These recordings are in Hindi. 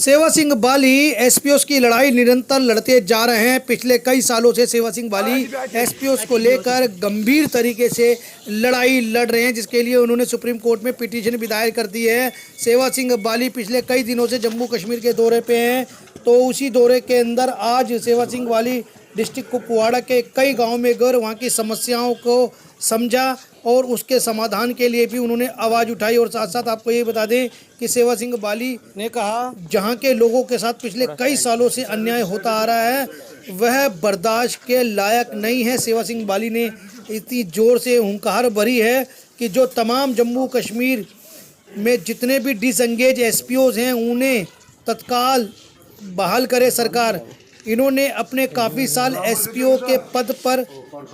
सेवा सिंह बाली एसपीओस की लड़ाई निरंतर लड़ते जा रहे हैं। पिछले कई सालों से सेवा सिंह बाली एसपीओस को लेकर गंभीर तरीके से लड़ाई लड़ रहे हैं, जिसके लिए उन्होंने सुप्रीम कोर्ट में पिटीशन भी दायर कर दी है। सेवा सिंह बाली पिछले कई दिनों से जम्मू कश्मीर के दौरे पे हैं, तो उसी दौरे के अंदर आज सेवा सिंह बाली डिस्ट्रिक्ट कुपवाड़ा के कई गाँव में गए, वहाँ की समस्याओं को समझा और उसके समाधान के लिए भी उन्होंने आवाज़ उठाई। और साथ साथ आपको ये बता दें कि सेवा सिंह बाली ने कहा, जहां के लोगों के साथ पिछले कई सालों से अन्याय होता आ रहा है वह बर्दाश्त के लायक नहीं है। सेवा सिंह बाली ने इतनी ज़ोर से हुंकार भरी है कि जो तमाम जम्मू कश्मीर में जितने भी डिसएंगेज एसपीओज हैं उन्हें तत्काल बहाल करे सरकार। इन्होंने अपने काफ़ी साल एसपीओ के पद पर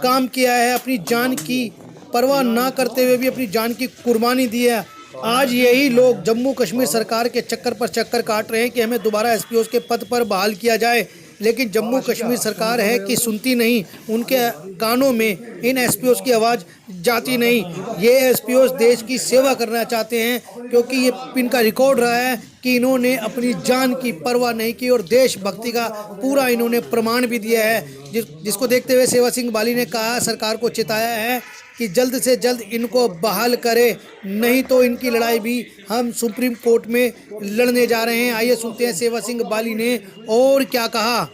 काम किया है, अपनी जान की परवाह ना करते हुए भी अपनी जान की कुर्बानी दी है। आज यही लोग जम्मू कश्मीर सरकार के चक्कर पर चक्कर काट रहे हैं कि हमें दोबारा एसपीओ के पद पर बहाल किया जाए, लेकिन जम्मू कश्मीर सरकार है कि सुनती नहीं, उनके कानों में इन एसपीओ की आवाज़ जाती नहीं। ये एसपीओ देश की सेवा करना चाहते हैं, क्योंकि ये इनका रिकॉर्ड रहा है कि इन्होंने अपनी जान की परवाह नहीं की और देशभक्ति का पूरा इन्होंने प्रमाण भी दिया है। जिसको देखते हुए सेवा सिंह बाली ने कहा, सरकार को चिताया है कि जल्द से जल्द इनको बहाल करे, नहीं तो इनकी लड़ाई भी हम सुप्रीम कोर्ट में लड़ने जा रहे हैं। आइए सुनते हैं सेवा सिंह बाली ने और क्या कहा।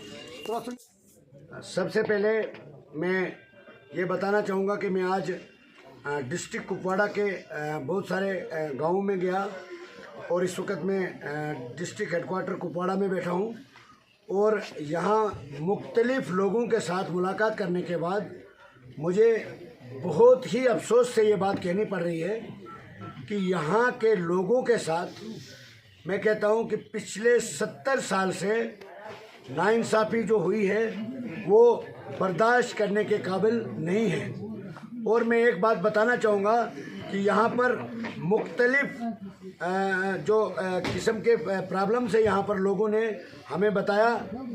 सबसे पहले मैं ये बताना चाहूँगा कि मैं आज डिस्ट्रिक्ट कुपवाड़ा के बहुत सारे गाँवों में गया और इस वक्त मैं डिस्ट्रिक्ट हेडक्वार्टर कुपवाड़ा में बैठा हूँ और यहाँ मुख्तलिफ लोगों के साथ मुलाकात करने के बाद मुझे बहुत ही अफसोस से ये बात कहनी पड़ रही है कि यहाँ के लोगों के साथ मैं कहता हूँ कि पिछले 70 साल से नाइंसाफ़ी जो हुई है वो बर्दाश्त करने के काबिल नहीं है। और मैं एक बात बताना चाहूँगा कि यहाँ पर मुख्तलिफ जो किस्म के प्रॉब्लम से यहाँ पर लोगों ने हमें बताया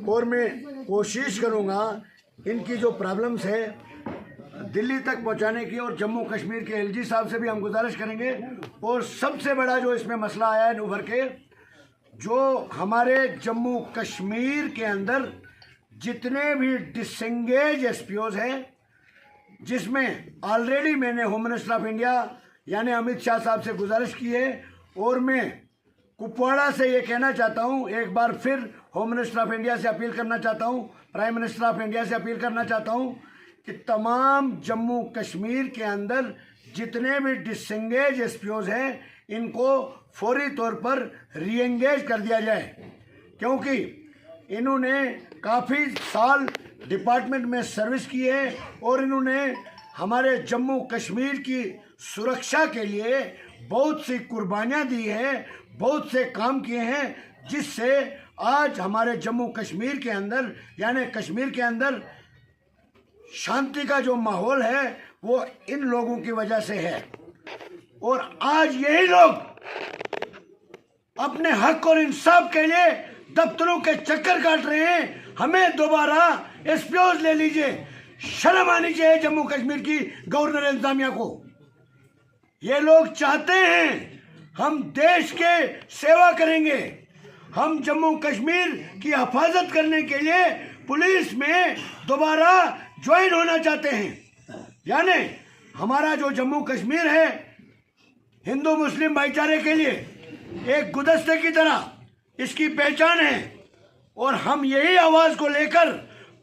और मैं कोशिश करूँगा इनकी जो प्रॉब्लम्स है दिल्ली तक पहुंचाने की, और जम्मू कश्मीर के एलजी साहब से भी हम गुजारिश करेंगे। और सबसे बड़ा जो इसमें मसला आया है उभर के, जो हमारे जम्मू कश्मीर के अंदर जितने भी डिसएंगेज एसपीओज हैं, जिसमें ऑलरेडी मैंने होम मिनिस्टर ऑफ इंडिया यानी अमित शाह साहब से गुजारिश की है और मैं कुपवाड़ा से ये कहना चाहता हूँ, एक बार फिर होम मिनिस्टर ऑफ इंडिया से अपील करना चाहता हूँ, प्राइम मिनिस्टर ऑफ इंडिया से अपील करना चाहता हूँ कि तमाम जम्मू कश्मीर के अंदर जितने भी डिसएंगेज एसपीओज हैं इनको फौरी तौर पर रीएंगेज कर दिया जाए, क्योंकि इन्होंने काफ़ी साल डिपार्टमेंट में सर्विस की है और इन्होंने हमारे जम्मू कश्मीर की सुरक्षा के लिए बहुत सी कुर्बानियाँ दी हैं, बहुत से काम किए हैं, जिससे आज हमारे जम्मू कश्मीर के अंदर यानी कश्मीर के अंदर शांति का जो माहौल है वो इन लोगों की वजह से है। और आज यही लोग अपने हक और इंसाफ के लिए दफ्तरों के चक्कर काट रहे हैं। हमें दोबारा एसपीओज ले लीजिए। शर्म आनी चाहिए जम्मू कश्मीर की गवर्नर इंतजामिया को। ये लोग चाहते हैं हम देश के सेवा करेंगे, हम जम्मू कश्मीर की हिफाजत करने के लिए पुलिस में दोबारा ज्वाइन होना चाहते हैं। यानी हमारा जो जम्मू कश्मीर है हिंदू मुस्लिम भाईचारे के लिए एक गुलदस्ते की तरह इसकी पहचान है और हम यही आवाज़ को लेकर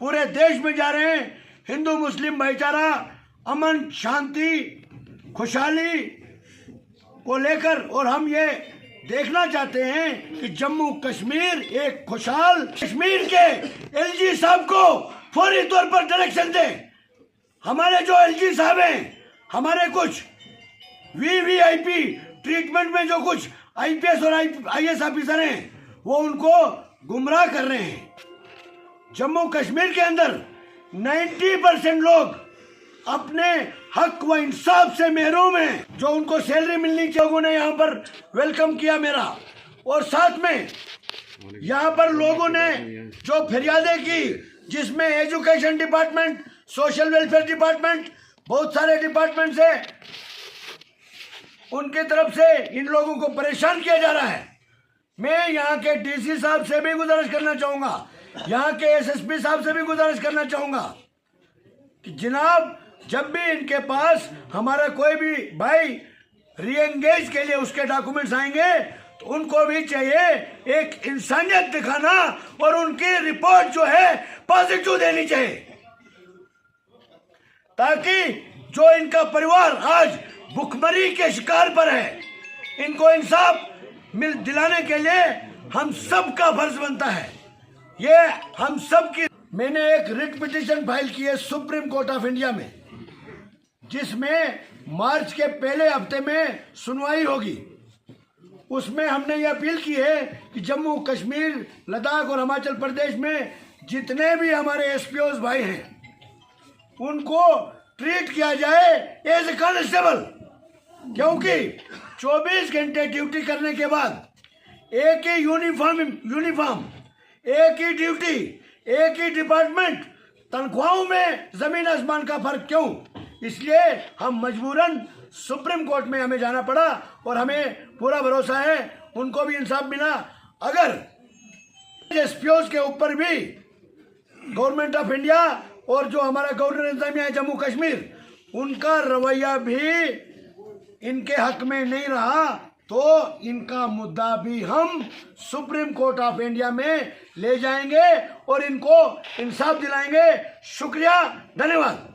पूरे देश में जा रहे हैं। हिंदू मुस्लिम भाईचारा, अमन शांति खुशहाली को लेकर, और हम ये देखना चाहते हैं कि जम्मू कश्मीर एक खुशहाल कश्मीर के एलजी साहब को फौरी तौर पर डायरेक्शन दे। हमारे जो एलजी साहब हैं, हमारे कुछ वीवीआईपी ट्रीटमेंट में जो कुछ आईपीएस और आईएएस ऑफिसर हैं वो उनको गुमराह कर रहे हैं। जम्मू कश्मीर के अंदर 90% लोग अपने हक व इंसाफ से महरूम हैं। जो उनको सैलरी मिलनी चाहिए, लोगों ने यहाँ पर वेलकम किया मेरा, और साथ में यहाँ पर लोगों ने जो फरियादें की, जिसमें education department, social welfare department, बहुत सारे डिपार्टमेंट से उनके तरफ से इन लोगों को परेशान किया जा रहा है। मैं यहाँ के डीसी साहब से भी गुजारिश करना चाहूँगा, यहाँ के एसएसपी साहब से भी गुजारिश करना चाहूँगा कि जनाब जब भी इनके पास हमारा कोई भी भाई रीएंगेज के लिए उसके डॉक्यूमेंट्स आएंगे तो उनको भी चाहिए एक इंसानियत दिखाना और उनकी रिपोर्ट जो है पॉजिटिव देनी चाहिए, ताकि जो इनका परिवार आज भुखमरी के शिकार पर है, इनको इंसाफ दिलाने के लिए हम सब का फर्ज बनता है। ये हम सब की। मैंने एक रिट पिटीशन फाइल की है सुप्रीम कोर्ट ऑफ इंडिया में, जिसमें मार्च के पहले हफ्ते में सुनवाई होगी। उसमें हमने ये अपील की है कि जम्मू कश्मीर, लद्दाख और हिमाचल प्रदेश में जितने भी हमारे एसपीओ भाई हैं उनको ट्रीट किया जाए एज ए कांस्टेबल, क्योंकि 24 घंटे ड्यूटी करने के बाद एक ही यूनिफॉर्म, एक ही ड्यूटी, एक ही डिपार्टमेंट, तनख्वाहों में जमीन आसमान का फर्क क्यों? इसलिए हम मजबूरन सुप्रीम कोर्ट में हमें जाना पड़ा और हमें पूरा भरोसा है उनको भी इंसाफ मिला। अगर एसपीओ के ऊपर भी गवर्नमेंट ऑफ इंडिया और जो हमारा गवर्नर इंतजामिया है जम्मू कश्मीर, उनका रवैया भी इनके हक में नहीं रहा तो इनका मुद्दा भी हम सुप्रीम कोर्ट ऑफ इंडिया में ले जाएंगे और इनको इंसाफ दिलाएंगे। शुक्रिया, धन्यवाद।